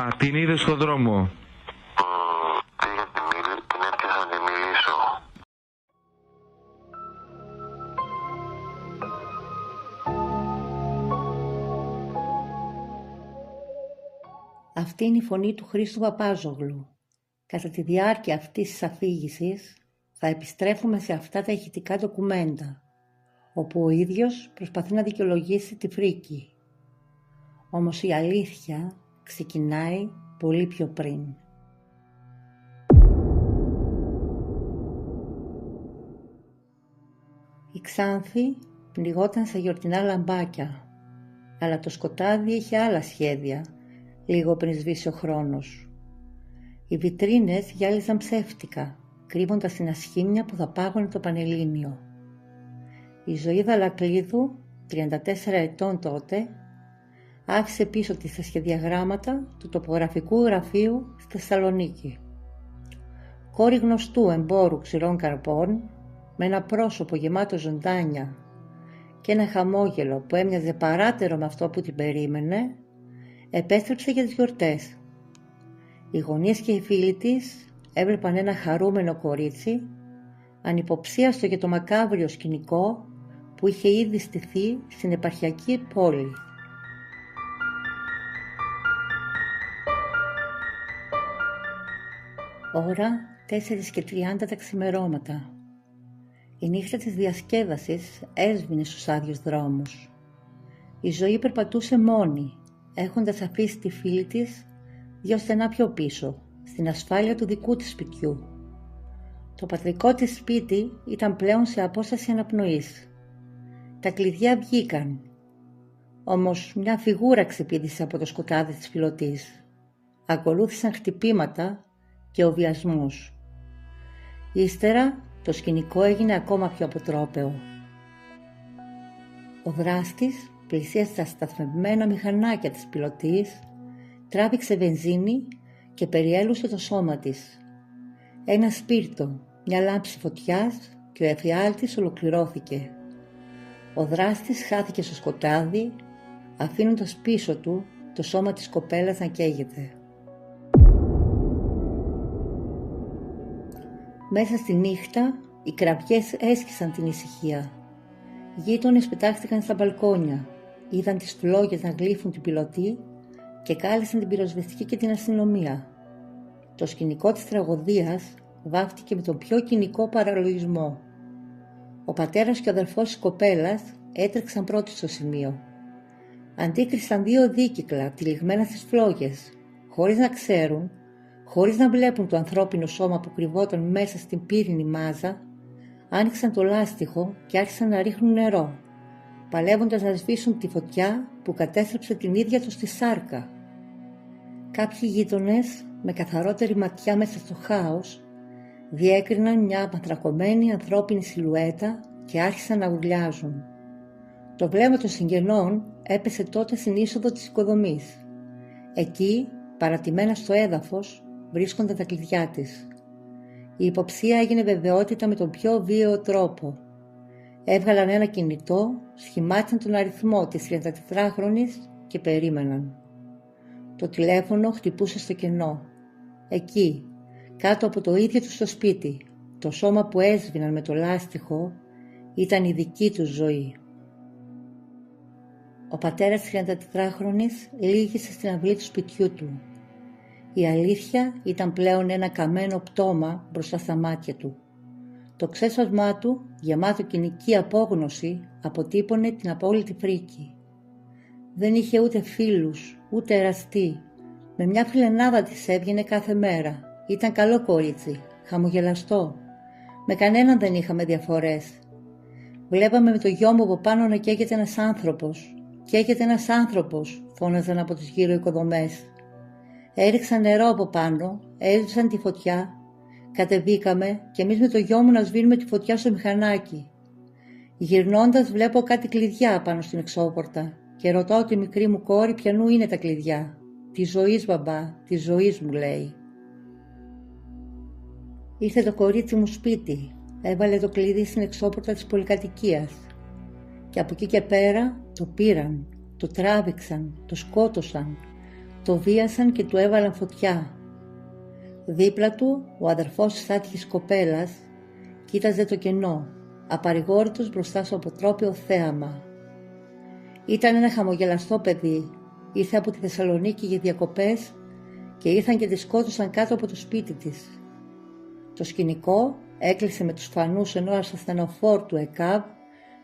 Α, την είδε στον δρόμο. Πήγα την έπιασα να τη μιλήσω. Αυτή είναι η φωνή του Χρήστου Παπάζογλου. Κατά τη διάρκεια αυτής της αφήγησης θα επιστρέφουμε σε αυτά τα ηχητικά ντοκουμέντα, όπου ο ίδιος προσπαθεί να δικαιολογήσει τη φρίκη. Όμως η αλήθεια ξεκινάει πολύ πιο πριν. Η Ξάνθη πνιγόταν σε γιορτινά λαμπάκια, αλλά το σκοτάδι είχε άλλα σχέδια λίγο πριν σβήσει ο χρόνος. Οι βιτρίνες γυάλιζαν ψεύτικα, κρύβοντας την ασχήμια που θα πάγωνε το Πανελλήνιο. Η ζωή Δαλακλίδου, 34 ετών τότε, άφησε πίσω της τα σχεδιαγράμματα του τοπογραφικού γραφείου στη Θεσσαλονίκη. Κόρη γνωστού εμπόρου ξηρών καρπών, με ένα πρόσωπο γεμάτο ζωντάνια και ένα χαμόγελο που έμοιαζε παράτερο με αυτό που την περίμενε, επέστρεψε για τις γιορτές. Οι γονείς και οι φίλοι της έβλεπαν ένα χαρούμενο κορίτσι, ανυποψίαστο για το μακάβριο σκηνικό που είχε ήδη στηθεί στην επαρχιακή πόλη. Ώρα 4:30 τα ξημερώματα. Η νύχτα της διασκέδασης έσβηνε στους άδειους δρόμους. Η ζωή περπατούσε μόνη, έχοντας αφήσει τη φίλη της 2 στενά πιο πίσω, στην ασφάλεια του δικού της σπιτιού. Το πατρικό της σπίτι ήταν πλέον σε απόσταση αναπνοής. Τα κλειδιά βγήκαν, όμως μια φιγούρα ξεπήδησε από το σκοτάδι της πιλωτής. Ακολούθησαν χτυπήματα και ο βιασμός. Ύστερα το σκηνικό έγινε ακόμα πιο αποτρόπαιο. Ο δράστης πλησίασε στα σταθμευμένα μηχανάκια της πιλωτής, τράβηξε βενζίνη και περιέλουσε το σώμα της. Ένα σπίρτο, μια λάμψη φωτιάς και ο εφιάλτης ολοκληρώθηκε. Ο δράστης χάθηκε στο σκοτάδι, αφήνοντας πίσω του το σώμα της κοπέλας να καίγεται. Μέσα στη νύχτα οι κραυγές έσκησαν την ησυχία. Οι γείτονες πετάχτηκαν στα μπαλκόνια, είδαν τις φλόγες να γλύφουν την πιλωτή και κάλεσαν την πυροσβεστική και την αστυνομία. Το σκηνικό της τραγωδίας βάφτηκε με τον πιο κοινικό παραλογισμό. Ο πατέρας και ο αδελφός της κοπέλας έτρεξαν πρώτοι στο σημείο. Αντίκρισαν 2 δίκυκλα τυλιγμένα στις φλόγες, χωρίς να ξέρουν, χωρίς να βλέπουν το ανθρώπινο σώμα που κρυβόταν μέσα στην πύρινη μάζα. Άνοιξαν το λάστιχο και άρχισαν να ρίχνουν νερό, παλεύοντας να σβήσουν τη φωτιά που κατέστρεψε την ίδια τους τη σάρκα. Κάποιοι γείτονες, με καθαρότερη ματιά μέσα στο χάος, διέκριναν μια μαθρακωμένη ανθρώπινη σιλουέτα και άρχισαν να ουρλιάζουν. Το βλέμμα των συγγενών έπεσε τότε στην είσοδο της οικοδομής. Εκεί, παρατημένα στο έδαφος, βρίσκονταν τα κλειδιά της. Η υποψία έγινε βεβαιότητα με τον πιο βίαιο τρόπο. Έβγαλαν ένα κινητό, σχημάτισαν τον αριθμό της 34χρονης και περίμεναν. Το τηλέφωνο χτυπούσε στο κενό. Εκεί, κάτω από το ίδιο τους το σπίτι, το σώμα που έσβηναν με το λάστιχο ήταν η δική τους ζωή. Ο πατέρας της 34χρονης λύγησε στην αυλή του σπιτιού του. Η αλήθεια ήταν πλέον ένα καμένο πτώμα μπροστά στα μάτια του. Το ξέσπασμά του, γεμάτο κοινική απόγνωση, αποτύπωνε την απόλυτη φρίκη. Δεν είχε ούτε φίλους, ούτε εραστή. Με μια φιλενάδα της έβγαινε κάθε μέρα. Ήταν καλό κορίτσι, χαμογελαστό. Με κανέναν δεν είχαμε διαφορές. Βλέπαμε με το γιο μου από πάνω να καίγεται ένας άνθρωπος. «Καίγεται ένας άνθρωπος», φώναζαν από τις γύρω οικοδομές. Έριξαν νερό από πάνω, έσβησαν τη φωτιά. Κατεβήκαμε και εμείς με το γιο μου να σβήνουμε τη φωτιά στο μηχανάκι. Γυρνώντας βλέπω κάτι κλειδιά πάνω στην εξώπορτα και ρωτάω τη μικρή μου κόρη ποιανού είναι τα κλειδιά. «Της ζωής, μπαμπά, της ζωής», μου λέει. Ήρθε το κορίτσι μου σπίτι, έβαλε το κλειδί στην εξώπορτα της πολυκατοικίας και από εκεί και πέρα το πήραν, το τράβηξαν, το σκότωσαν, Το βίασαν και του έβαλαν φωτιά. Δίπλα του ο αδερφός της άτυχης κοπέλας κοίταζε το κενό, απαρηγόρητος μπροστά στο αποτρόπαιο θέαμα. Ήταν ένα χαμογελαστό παιδί, ήρθε από τη Θεσσαλονίκη για διακοπές και ήρθαν και τη σκότωσαν κάτω από το σπίτι της. Το σκηνικό έκλεισε με τους φανούς ενός ασθενοφόρτου ΕΚΑΒ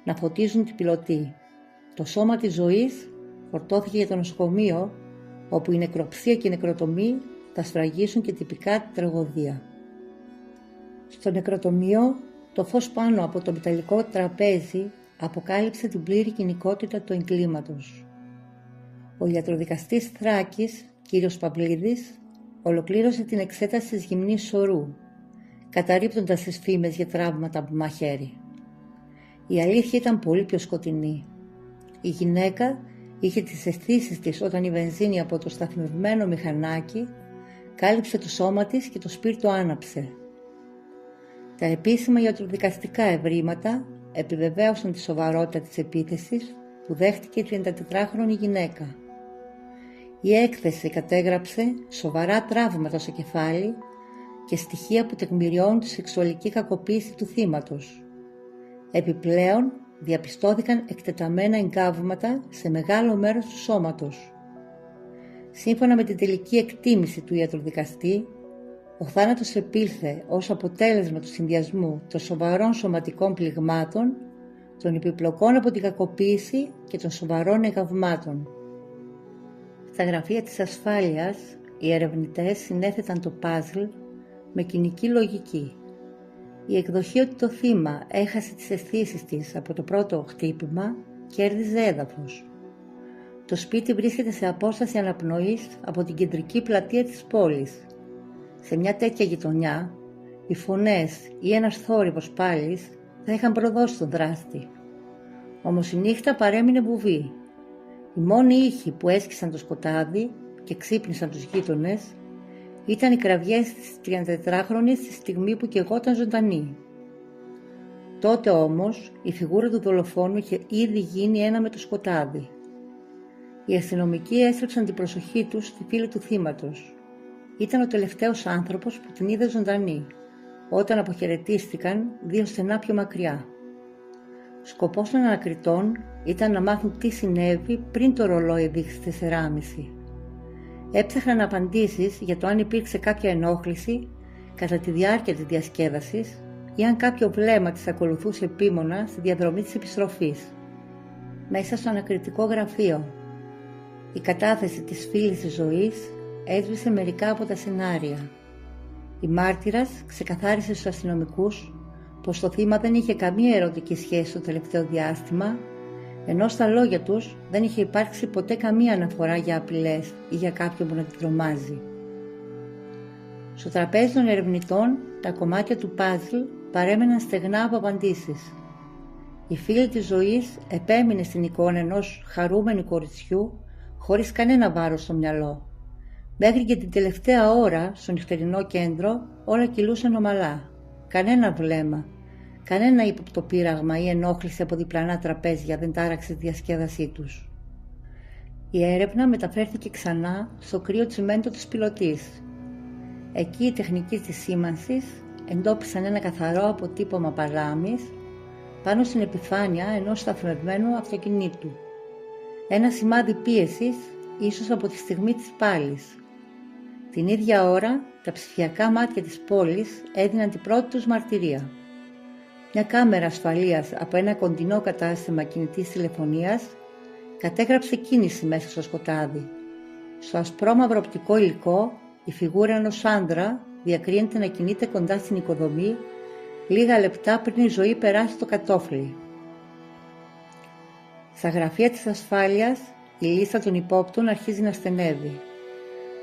να φωτίζουν την πιλωτή. Το σώμα της ζωής φορτώθηκε για το νοσοκομείο, όπου η νεκροψία και η νεκροτομή θα σφραγίσουν και τυπικά την τραγωδία. Στο νεκροτομείο, το φως πάνω από το μεταλλικό τραπέζι αποκάλυψε την πλήρη κοινικότητα του εγκλήματος. Ο ιατροδικαστής Θράκης, κύριος Παυλίδης, ολοκλήρωσε την εξέταση της γυμνής σωρού, καταρρίπτοντας τις φήμες για τραύματα από μαχαίρι. Η αλήθεια ήταν πολύ πιο σκοτεινή. Η γυναίκα είχε τις αισθήσεις της όταν η βενζίνη από το σταθμευμένο μηχανάκι κάλυψε το σώμα της και το σπίρτο άναψε. Τα επίσημα ιατροδικαστικά ευρήματα επιβεβαίωσαν τη σοβαρότητα της επίθεσης που δέχτηκε η 34χρονη γυναίκα. Η έκθεση κατέγραψε σοβαρά τραύματα στο κεφάλι και στοιχεία που τεκμηριώνουν τη σεξουαλική κακοποίηση του θύματος. Επιπλέον, διαπιστώθηκαν εκτεταμένα εγκάβματα σε μεγάλο μέρος του σώματος. Σύμφωνα με την τελική εκτίμηση του ιατροδικαστή, ο θάνατος επήλθε ως αποτέλεσμα του συνδυασμού των σοβαρών σωματικών πληγμάτων, των επιπλοκών από την κακοποίηση και των σοβαρών εγκαυμάτων. Στα γραφεία της ασφάλειας, οι ερευνητές συνέθεταν το παζλ με κοινική λογική. Η εκδοχή ότι το θύμα έχασε τις αισθήσεις της από το πρώτο χτύπημα κέρδιζε έδαφος. Το σπίτι βρίσκεται σε απόσταση αναπνοής από την κεντρική πλατεία της πόλης. Σε μια τέτοια γειτονιά, οι φωνές ή ένας θόρυβος πάλης θα είχαν προδώσει τον δράστη. Όμως η νύχτα παρέμεινε βουβή. Οι μόνοι ήχοι που έσκησαν το σκοτάδι και ξύπνησαν τους γείτονες ήταν οι κραυγές της 34χρονης στη στιγμή που καιγόταν ζωντανή. Τότε όμως η φιγούρα του δολοφόνου είχε ήδη γίνει ένα με το σκοτάδι. Οι αστυνομικοί έστρεψαν την προσοχή τους στη φίλη του θύματος. Ήταν ο τελευταίος άνθρωπος που την είδε ζωντανή, όταν αποχαιρετίστηκαν δύο στενά πιο μακριά. Σκοπός των ανακριτών ήταν να μάθουν τι συνέβη πριν το ρολόι δείξει 4:30. Έψαχναν απαντήσεις για το αν υπήρξε κάποια ενόχληση κατά τη διάρκεια της διασκέδασης ή αν κάποιο βλέμμα της ακολουθούσε επίμονα στη διαδρομή της επιστροφής. Μέσα στο ανακριτικό γραφείο, η κατάθεση της φίλης της ζωής έσβησε μερικά από τα σενάρια. Η μάρτυρας ξεκαθάρισε στους αστυνομικούς πως το θύμα δεν είχε καμία ερωτική σχέση στο τελευταίο διάστημα, ενώ στα λόγια τους δεν είχε υπάρξει ποτέ καμία αναφορά για απειλές ή για κάποιον που να την τρομάζει. Στο τραπέζι των ερευνητών τα κομμάτια του παζλ παρέμεναν στεγνά από απαντήσεις. Η φίλη της ζωής επέμεινε στην εικόνα ενός χαρούμενου κοριτσιού χωρίς κανένα βάρος στο μυαλό. Μέχρι και την τελευταία ώρα στο νυχτερινό κέντρο όλα κυλούσαν ομαλά. Κανένα βλέμμα, κανένα ύποπτο πείραγμα ή ενόχληση από διπλανά τραπέζια δεν τάραξε τη διασκέδασή τους. Η έρευνα μεταφέρθηκε ξανά στο κρύο τσιμέντο της πιλωτής. Εκεί οι τεχνικοί της σήμανσης εντόπισαν ένα καθαρό αποτύπωμα παλάμης πάνω στην επιφάνεια ενός σταθμευμένου αυτοκινήτου. Ένα σημάδι πίεσης, ίσως από τη στιγμή της πάλης. Την ίδια ώρα, τα ψηφιακά μάτια της πόλης έδιναν την πρώτη τους μαρτυρία. Μια κάμερα ασφαλείας από ένα κοντινό κατάστημα κινητής τηλεφωνίας κατέγραψε κίνηση μέσα στο σκοτάδι. Στο ασπρόμαυρο οπτικό υλικό, η φιγούρα ενός άντρα διακρίνεται να κινείται κοντά στην οικοδομή λίγα λεπτά πριν η ζωή περάσει το κατόφλι. Στα γραφεία της ασφάλειας, η λίστα των υπόπτων αρχίζει να στενεύει.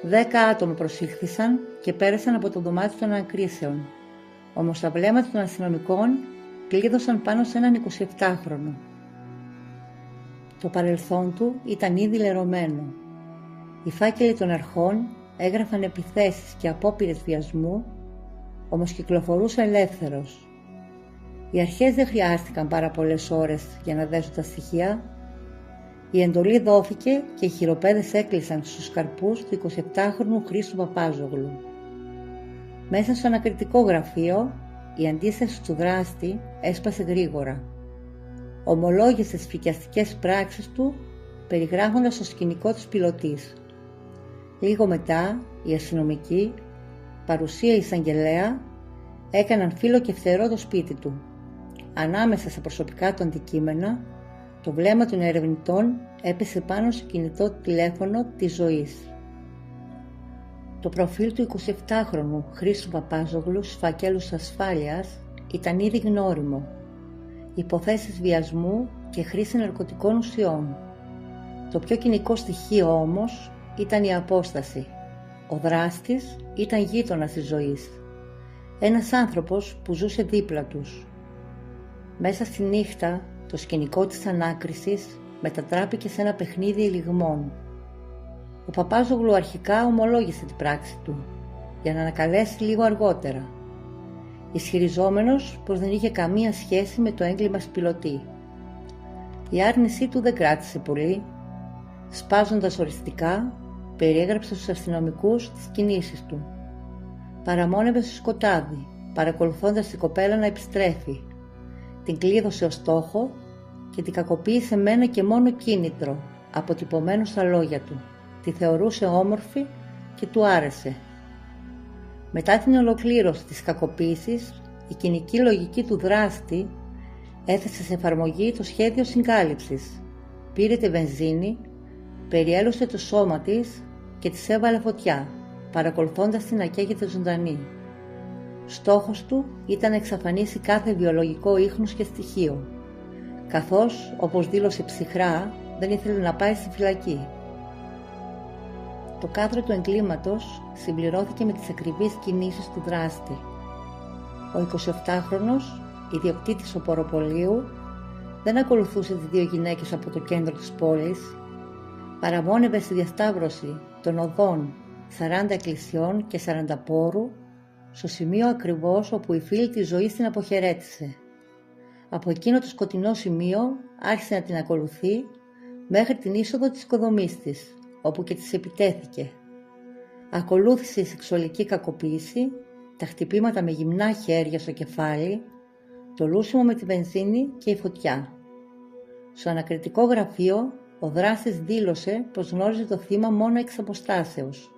10 άτομα προσήχθησαν και πέρασαν από το δωμάτιο των ανακρίσεων. Όμως τα βλέμματα των αστυνομικών κλείδωσαν πάνω σε έναν 27χρονο. Το παρελθόν του ήταν ήδη λερωμένο. Οι φάκελοι των αρχών έγραφαν επιθέσεις και απόπειρες βιασμού, όμως κυκλοφορούσε ελεύθερος. Οι αρχές δεν χρειάστηκαν πάρα πολλές ώρες για να δέσουν τα στοιχεία. Η εντολή δόθηκε και οι χειροπέδες έκλεισαν στους καρπούς του 27χρονου Χρήστου Παπάζογλου. Μέσα στο ανακριτικό γραφείο, η αντίσταση του δράστη έσπασε γρήγορα. Ομολόγησε τις φρικιαστικές πράξεις του, περιγράφοντας το σκηνικό της πιλωτής. Λίγο μετά, οι αστυνομικοί, παρουσία εισαγγελέα, έκαναν φύλλο και φτερό το σπίτι του. Ανάμεσα στα προσωπικά του αντικείμενα, το βλέμμα των ερευνητών έπεσε πάνω στο κινητό τηλέφωνο της Ζωής. Το προφίλ του 27χρονου Χρήστου Παπάζογλου στους φακέλους ασφάλειας ήταν ήδη γνώριμο. Υποθέσεις βιασμού και χρήση ναρκωτικών ουσιών. Το πιο κοινικό στοιχείο όμως ήταν η απόσταση. Ο δράστης ήταν γείτονας της Ζωής. Ένας άνθρωπος που ζούσε δίπλα τους. Μέσα στη νύχτα, το σκηνικό της ανάκρισης μετατράπηκε σε ένα παιχνίδι ελιγμών. Ο Παπάζογλου αρχικά ομολόγησε την πράξη του, για να ανακαλέσει λίγο αργότερα, ισχυριζόμενος πως δεν είχε καμία σχέση με το έγκλημα στην πιλωτή. Η άρνησή του δεν κράτησε πολύ. Σπάζοντας οριστικά, περιέγραψε στους αστυνομικούς τις κινήσεις του. Παραμόνευε στο σκοτάδι, παρακολουθώντας την κοπέλα να επιστρέφει. Την κλείδωσε ως στόχο και την κακοποίησε με ένα και μόνο κίνητρο, αποτυπωμένο στα λόγια του. Τη θεωρούσε όμορφη και του άρεσε. Μετά την ολοκλήρωση της κακοποίησης, η κοινική λογική του δράστη έθεσε σε εφαρμογή το σχέδιο συγκάλυψης. Πήρε τη βενζίνη, περιέλωσε το σώμα της και της έβαλε φωτιά, παρακολουθώντας την να καίγεται ζωντανή. Στόχος του ήταν να εξαφανίσει κάθε βιολογικό ίχνος και στοιχείο, καθώς, όπως δήλωσε ψυχρά, δεν ήθελε να πάει στη φυλακή. Το κάδρο του εγκλήματος συμπληρώθηκε με τις ακριβείς κινήσεις του δράστη. Ο 28χρονος, ιδιοκτήτης οποροπολίου, δεν ακολουθούσε τις δύο γυναίκες από το κέντρο της πόλης. Παραμόνευε στη διασταύρωση των οδών 40 εκκλησιών και 40 πόρου, στο σημείο ακριβώς όπου η φίλη της Ζωής την αποχαιρέτησε. Από εκείνο το σκοτεινό σημείο άρχισε να την ακολουθεί μέχρι την είσοδο της οικοδομής της, όπου και της επιτέθηκε. Ακολούθησε η σεξουαλική κακοποίηση, τα χτυπήματα με γυμνά χέρια στο κεφάλι, το λούσιμο με τη βενζίνη και η φωτιά. Στο ανακριτικό γραφείο, ο δράστης δήλωσε πως γνώριζε το θύμα μόνο εξ αποστάσεως.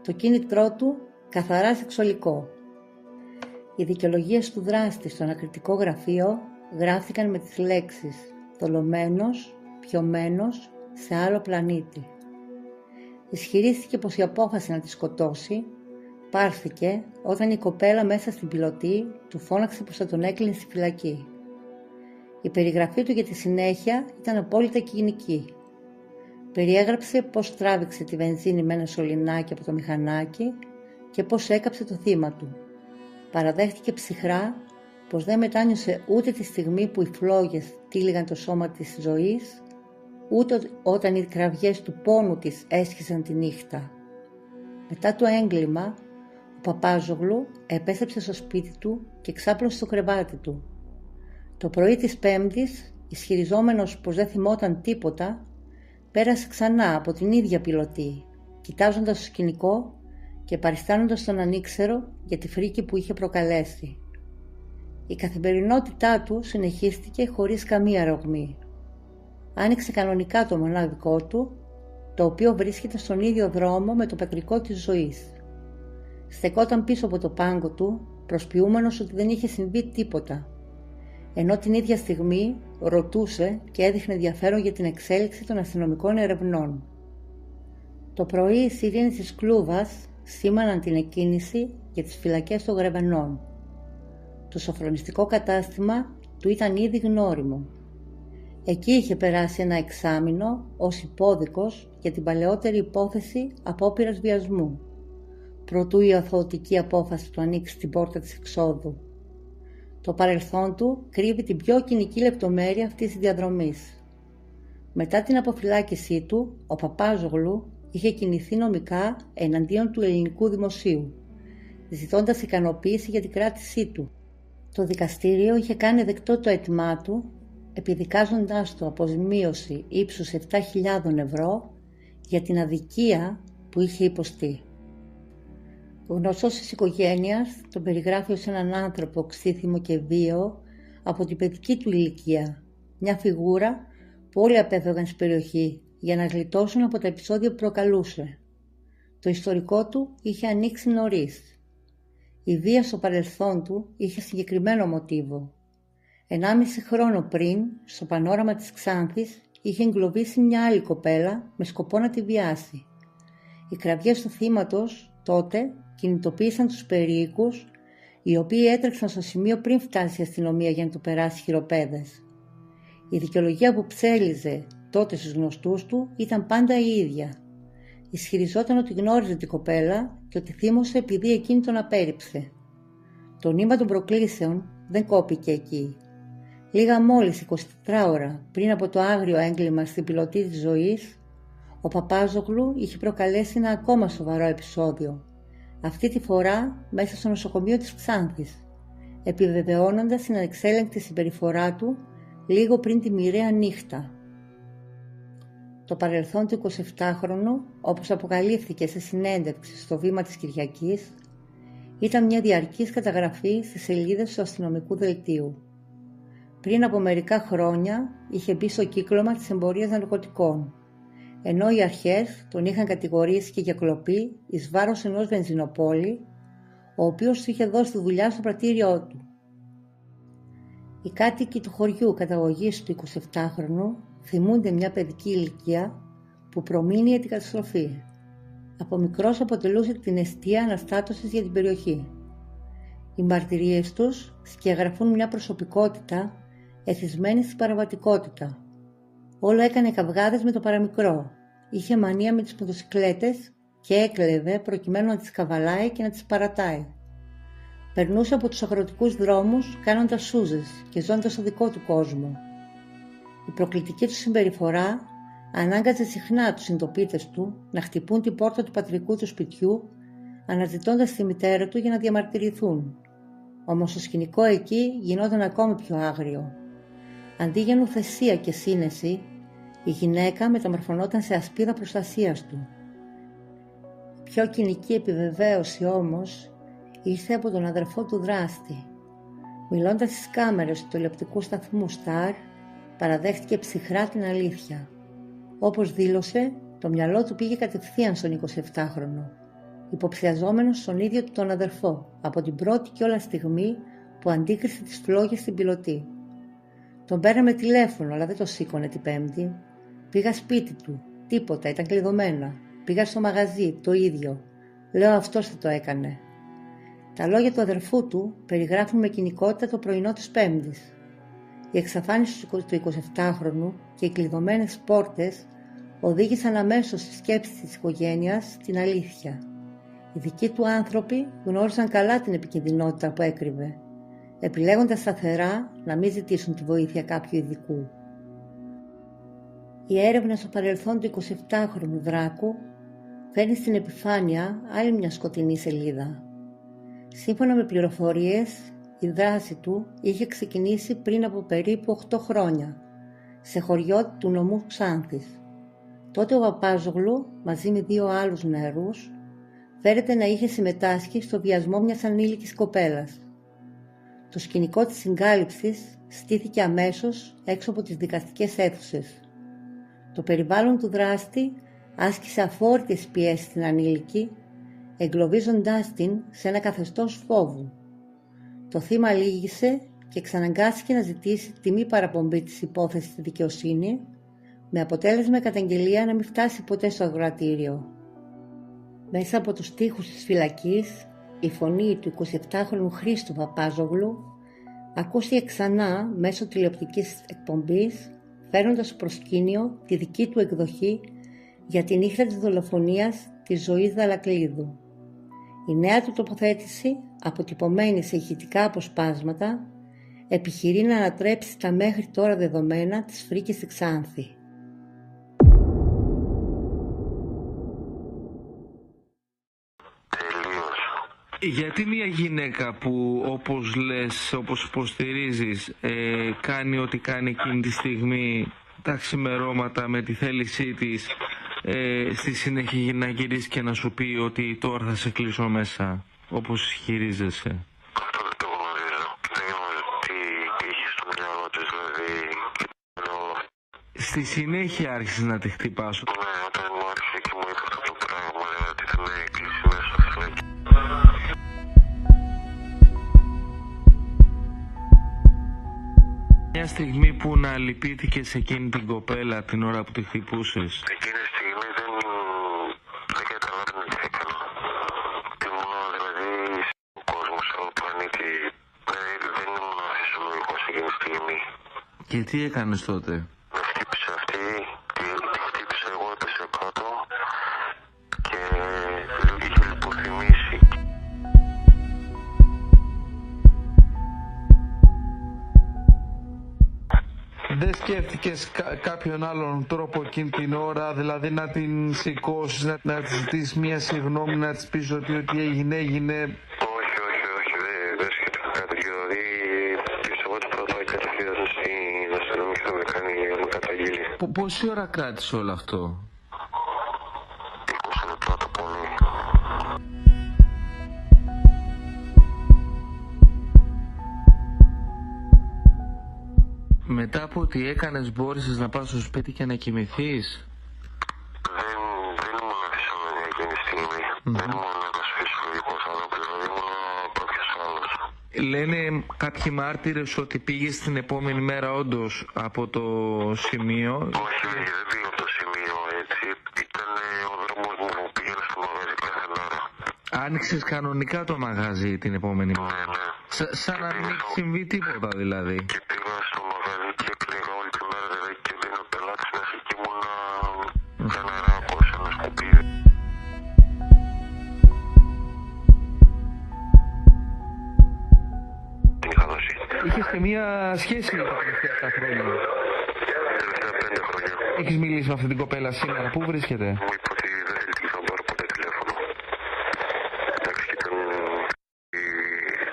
Το κίνητρό του καθαρά σεξουαλικό. Οι δικαιολογίες του δράστη στο ανακριτικό γραφείο γράφτηκαν με τις λέξεις «θολωμένος, πιωμένος, σε άλλο πλανήτη». Ισχυρίστηκε πως η απόφαση να τη σκοτώσει πάρθηκε όταν η κοπέλα μέσα στην πιλωτή του φώναξε πως θα τον έκλεινε στη φυλακή. Η περιγραφή του για τη συνέχεια ήταν απόλυτα κοινική. Περιέγραψε πως τράβηξε τη βενζίνη με ένα σωληνάκι από το μηχανάκι και πως έκαψε το θύμα του. Παραδέχτηκε ψυχρά πως δεν μετάνιωσε ούτε τη στιγμή που οι φλόγες τύλιγαν το σώμα της Ζωής, ούτε όταν οι κραυγές του πόνου της έσχισαν τη νύχτα. Μετά το έγκλημα, ο Παπάζογλου επέστρεψε στο σπίτι του και ξάπλωσε στο κρεβάτι του. Το πρωί της Πέμπτης, ισχυριζόμενος πως δεν θυμόταν τίποτα, πέρασε ξανά από την ίδια πιλωτή, κοιτάζοντας το σκηνικό και παριστάνοντας τον ανήξερο για τη φρίκη που είχε προκαλέσει. Η καθημερινότητά του συνεχίστηκε χωρίς καμία ρογμή. Άνοιξε κανονικά το μοναδικό του, το οποίο βρίσκεται στον ίδιο δρόμο με το πετρικό της Ζωής. Στεκόταν πίσω από το πάγκο του, προσποιούμενος ότι δεν είχε συμβεί τίποτα, ενώ την ίδια στιγμή ρωτούσε και έδειχνε ενδιαφέρον για την εξέλιξη των αστυνομικών ερευνών. Το πρωί οι σιρήνες της Κλούβας σήμαναν την εκκίνηση για τις φυλακές των Γρεβενών. Το σοφρονιστικό κατάστημα του ήταν ήδη γνώριμο. Εκεί είχε περάσει ένα εξάμηνο ως υπόδικος για την παλαιότερη υπόθεση απόπειρας βιασμού, προτού η αθωωτική απόφαση του ανοίξει την πόρτα της εξόδου. Το παρελθόν του κρύβει την πιο κοινική λεπτομέρεια αυτής της διαδρομής. Μετά την αποφυλάκησή του, ο Παπάζογλου είχε κινηθεί νομικά εναντίον του ελληνικού δημοσίου, ζητώντας ικανοποίηση για την κράτησή του. Το δικαστήριο είχε κάνει δεκτό το αίτημά του επιδικάζοντάς το αποζημίωση ύψους 7.000 ευρώ για την αδικία που είχε υποστεί. Ο γνωστός της οικογένειας τον περιγράφει ως έναν άνθρωπο ξύθυμο και βίαιο από την παιδική του ηλικία, μια φιγούρα που όλοι απέφευγαν στην περιοχή για να γλιτώσουν από τα επεισόδια που προκαλούσε. Το ιστορικό του είχε ανοίξει νωρίς. Η βία στο παρελθόν του είχε συγκεκριμένο μοτίβο. 1,5 χρόνο πριν, στο πανόραμα της Ξάνθης, είχε εγκλωβίσει μια άλλη κοπέλα με σκοπό να τη βιάσει. Οι κραυγές του θύματος τότε κινητοποίησαν τους περιοίκους, οι οποίοι έτρεξαν στο σημείο πριν φτάσει η αστυνομία για να του περάσει χειροπέδες. Η δικαιολογία που ψέλιζε τότε στους γνωστούς του ήταν πάντα η ίδια. Ισχυριζόταν ότι γνώριζε την κοπέλα και ότι θύμωσε επειδή εκείνη τον απέρριψε. Το νήμα των προκλήσεων δεν κόπηκε εκεί. Λίγα μόλις 24 ώρα πριν από το άγριο έγκλημα στην πιλωτή της ζωής, ο Παπάζογλου είχε προκαλέσει ένα ακόμα σοβαρό επεισόδιο, αυτή τη φορά μέσα στο νοσοκομείο της Ξάνθης, επιβεβαιώνοντας την ανεξέλεγκτη συμπεριφορά του λίγο πριν τη μοιραία νύχτα. Το παρελθόν του 27χρονου, όπως αποκαλύφθηκε σε συνέντευξη στο Βήμα της Κυριακής, ήταν μια διαρκής καταγραφή στις σελίδες του αστυνομικού δελτίου. Πριν από μερικά χρόνια είχε μπει στο κύκλωμα της εμπορίας ναρκωτικών, ενώ οι αρχές τον είχαν κατηγορήσει και για κλοπή εις βάρος ενός βενζινοπόλη, ο οποίος του είχε δώσει τη δουλειά στο πρατήριό του. Οι κάτοικοι του χωριού καταγωγής του 27χρονου θυμούνται μια παιδική ηλικία που προμείνει την καταστροφή. Από μικρός αποτελούσε την εστία αναστάτωσης για την περιοχή. Οι μαρτυρίες τους σκιαγραφούν μια προσωπικότητα εθισμένη στην παραβατικότητα. Όλο έκανε καυγάδες με το παραμικρό. Είχε μανία με τις μοτοσικλέτες και έκλεβε προκειμένου να τις καβαλάει και να τις παρατάει. Περνούσε από τους αγροτικούς δρόμους κάνοντας σούζες και ζώντας στο δικό του κόσμο. Η προκλητική του συμπεριφορά ανάγκαζε συχνά τους συντοπίτες του να χτυπούν την πόρτα του πατρικού του σπιτιού, αναζητώντας τη μητέρα του για να διαμαρτυρηθούν. Όμως το σκηνικό εκεί γινόταν ακόμη πιο άγριο. Αντί για νουθεσία και σύνεση, η γυναίκα μεταμορφωνόταν σε ασπίδα προστασίας του. Η πιο κοινική επιβεβαίωση όμως ήρθε από τον αδερφό του δράστη. Μιλώντας στις κάμερες του τηλεοπτικού σταθμού Star, παραδέχτηκε ψυχρά την αλήθεια. Όπως δήλωσε, το μυαλό του πήγε κατευθείαν στον 27χρονο, υποψιαζόμενος στον ίδιο του τον αδερφό από την πρώτη κιόλας στιγμή που αντίκρισε τις φλόγες στην πιλωτή. Τον πέραμε τηλέφωνο, αλλά δεν το σήκωνε την Πέμπτη. Πήγα σπίτι του, τίποτα, ήταν κλειδωμένα. Πήγα στο μαγαζί, το ίδιο. Λέω αυτός θα το έκανε. Τα λόγια του αδερφού του περιγράφουν με κοινικότητα το πρωινό της Πέμπτης. Η εξαφάνιση του 27χρονου και οι κλειδωμένες πόρτες οδήγησαν αμέσως στη σκέψη της οικογένειας την αλήθεια. Οι δικοί του άνθρωποι γνώριζαν καλά την επικινδυνότητα που έκρυβε, επιλέγοντας σταθερά να μην ζητήσουν τη βοήθεια κάποιου ειδικού. Η έρευνα στο παρελθόν του 27χρονου Δράκου φέρνει στην επιφάνεια άλλη μια σκοτεινή σελίδα. Σύμφωνα με πληροφορίες, η δράση του είχε ξεκινήσει πριν από περίπου 8 χρόνια, σε χωριό του νομού Ξάνθης. Τότε ο Παπάζογλου, μαζί με 2 άλλους νεαρούς, φέρεται να είχε συμμετάσχει στο βιασμό μιας ανήλικης κοπέλας. Το σκηνικό της συγκάλυψης στήθηκε αμέσως έξω από τις δικαστικές αίθουσες. Το περιβάλλον του δράστη άσκησε αφόρητες πιέσεις στην ανήλικη, εγκλωβίζοντάς την σε ένα καθεστώς φόβου. Το θύμα λύγησε και εξαναγκάστηκε να ζητήσει τη μη παραπομπή της υπόθεσης στη δικαιοσύνη, με αποτέλεσμα η καταγγελία να μην φτάσει ποτέ στο ακροατήριο. Μέσα από τους τοίχους της φυλακής, η φωνή του 27χρονου Χρήστου Παπάζογλου ακούστηκε ξανά μέσω τηλεοπτικής εκπομπής, φέρνοντας στο προσκήνιο τη δική του εκδοχή για τη νύχτα της δολοφονίας της Ζωής Δαλακλίδου. Η νέα του τοποθέτηση, αποτυπωμένη σε ηχητικά αποσπάσματα, επιχειρεί να ανατρέψει τα μέχρι τώρα δεδομένα της φρίκης στη Ξάνθη. Τελείως. Γιατί μια γυναίκα που όπως λες, όπως υποστηρίζεις, κάνει ό,τι κάνει εκείνη τη στιγμή, τα ξημερώματα με τη θέλησή της, στη συνέχεια να γυρίσει και να σου πει ότι τώρα θα σε κλείσω μέσα, όπως ισχυρίζεσαι? Αυτό δεν το γνωρίζω. Δεν γνωρίζω τι είχε στο μυαλό της, δηλαδή. Στη συνέχεια άρχισες να τη χτυπάς. Ναι, όταν μου άρχισε και μου είπε αυτό το πράγμα, ότι θα με κλείσει μέσα στο φυλάκι. Μια στιγμή που να λυπήθηκες εκείνη την κοπέλα την ώρα που τη χτυπούσες? Εκείνη τη στιγμή δεν καταλάβαινα τι έκανα. Ήμουν δηλαδή στον κόσμο, σε άλλο πλανήτη. Δεν ήμουν φυσιολογικός εκείνη τη στιγμή. Και τι έκανες τότε? Με χτύπησε αυτή, τη χτύπησε εγώ, έπεσε κάτω και είχε λιποθυμήσει. Δεν σκέφτηκες κάποιον άλλον τρόπο εκείνη την ώρα, δηλαδή να την σηκώσεις, να της ζητήσεις μια συγγνώμη, να της πεις ότι ό,τι έγινε έγινε? Όχι, δεν σκέφτηκα κάτι τέτοιο. Δηλαδή, πιστεύω ότι πρώτα κατευθείαν στην αστυνομία θα με καταγγείλει. Πόση ώρα κράτησε όλο αυτό? 20 λεπτά το πολύ. Μετά από ό,τι έκανες, μπόρεσες να πας στο σπίτι και να κοιμηθείς? Δεν ήμουν φυσιολογική εκείνη τη στιγμή. Δεν ήμουν ένας φυσιολογικός άνθρωπος, δηλαδή ήμουν κάποιος άλλος. Λένε κάποιοι μάρτυρες ότι πήγες την επόμενη μέρα όντως από το σημείο. Όχι, δεν πήγα από το σημείο έτσι. Ήταν ο δρόμος μου που πήγαινε στο μαγαζί κάθε μέρα. Άνοιξες κανονικά το μαγαζί την επόμενη μέρα? Ναι. Σαν να μην έχει συμβεί τίποτα δηλαδή. Και πήγα στο μαγαζί και έκλαιγα όλη τη μέρα, δηλαδή και μπαίνω πελάτης μέσα και ήμουν καναράκος, ένα σκουπίδι. Την είχα δώσει. Είχες και μία σχέση τα τελευταία 7 χρόνια. Τελευταία 5 χρόνια. Έχεις μιλήσει με αυτή την κοπέλα σήμερα? Πού βρίσκεται? Μου είπε ότι δεν θέλει να πάρω ποτέ τηλέφωνο. Εντάξει, και ήταν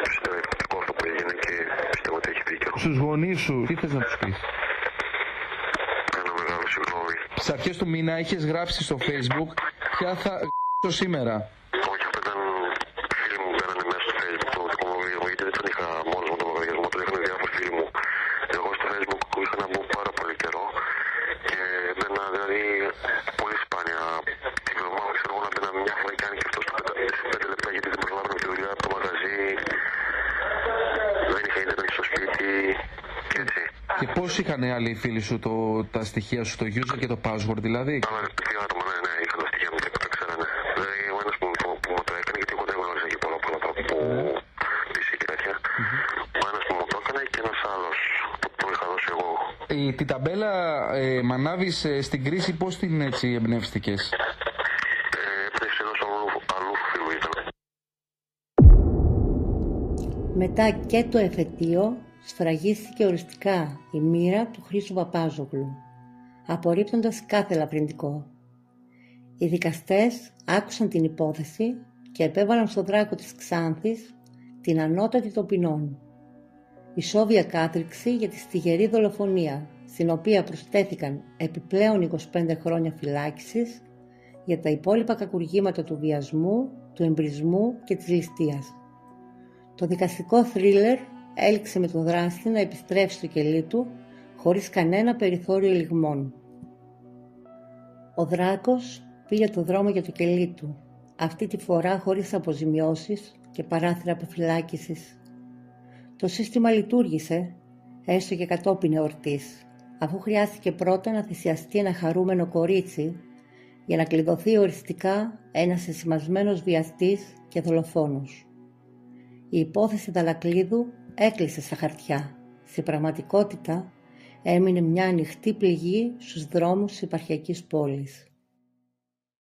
πιστεύω εκπληκτικό αυτό που έγινε και πιστεύω ότι έχει δίκιο. Στους γονείς σου, τι θες να τους πεις? Κάνω μεγάλο συγγνώμη. Στις αρχές του μήνα είχες γράψει στο Facebook ποια θα σήμερα. Όχι, αυτό ήταν φίλοι μου, μπαίνανε μέσα στο Facebook το δικό μου λογαριασμό, γιατί δεν τον είχα μόνος μου τον λογαριασμό, τον είχαν διάφοροι φίλοι μου. Εγώ στο Facebook είχα να μπω πάρα πολύ καιρό και μπαίνα δηλαδή πολύ σπάνια. Την εβδομάδα ξέρω εγώ να μπαίνα μια φορά και αν και αυτό σε 5 λεπτά, γιατί δεν προλάβαινα τη δουλειά από το μαγαζί. Δεν είχα ίντερνετ στο σπίτι και έτσι. Και πώς είχαν οι άλλοι φίλοι σου τα στοιχεία σου, το user και το password δηλαδή? Δύο άτομα, ναι, είχαν τα στοιχεία μου και τα ξέρανε. Δηλαδή ο ένας που μου το έκανε, γιατί εγώ δεν γνώριζα και πολλά πράγματα που PC και τέτοια. Ο ένας που μου το έκανε και ένας άλλος που είχα δώσει εγώ. Την ταμπέλα Μανάβης στην κρίση πώς την έτσι εμπνεύστηκες? Έπνευσε ενός αλλού φίλου ήταν. Μετά και το εφετείο σφραγίστηκε οριστικά η μοίρα του Χρήστου Παπάζογλου, απορρίπτοντας κάθε λαπρυντικό. Οι δικαστές άκουσαν την υπόθεση και επέβαλαν στο Δράκο της Ξάνθης την ανώτατη των ποινών. Ισόβια κάθριξη για τη στιγερή δολοφονία, στην οποία προσθέθηκαν επιπλέον 25 χρόνια φυλάκισης για τα υπόλοιπα κακουργήματα του βιασμού, του εμπρισμού και της ληστείας. Το δικαστικό θρίλερ έληξε με τον δράστη να επιστρέψει στο κελί του χωρίς κανένα περιθώριο λιγμών. Ο Δράκος πήρε το δρόμο για το κελί του, αυτή τη φορά χωρίς αποζημιώσεις και παράθυρα αποφυλάκησης. Το σύστημα λειτουργήσε, έστω και κατόπιν εορτής, αφού χρειάστηκε πρώτα να θυσιαστεί ένα χαρούμενο κορίτσι για να κλειδωθεί οριστικά ένας εσημασμένος βιαστής και δολοφόνος. Η υπόθεση Δαλακλίδου έκλεισε στα χαρτιά. Στην πραγματικότητα έμεινε μια ανοιχτή πληγή στους δρόμους της επαρχιακής πόλης.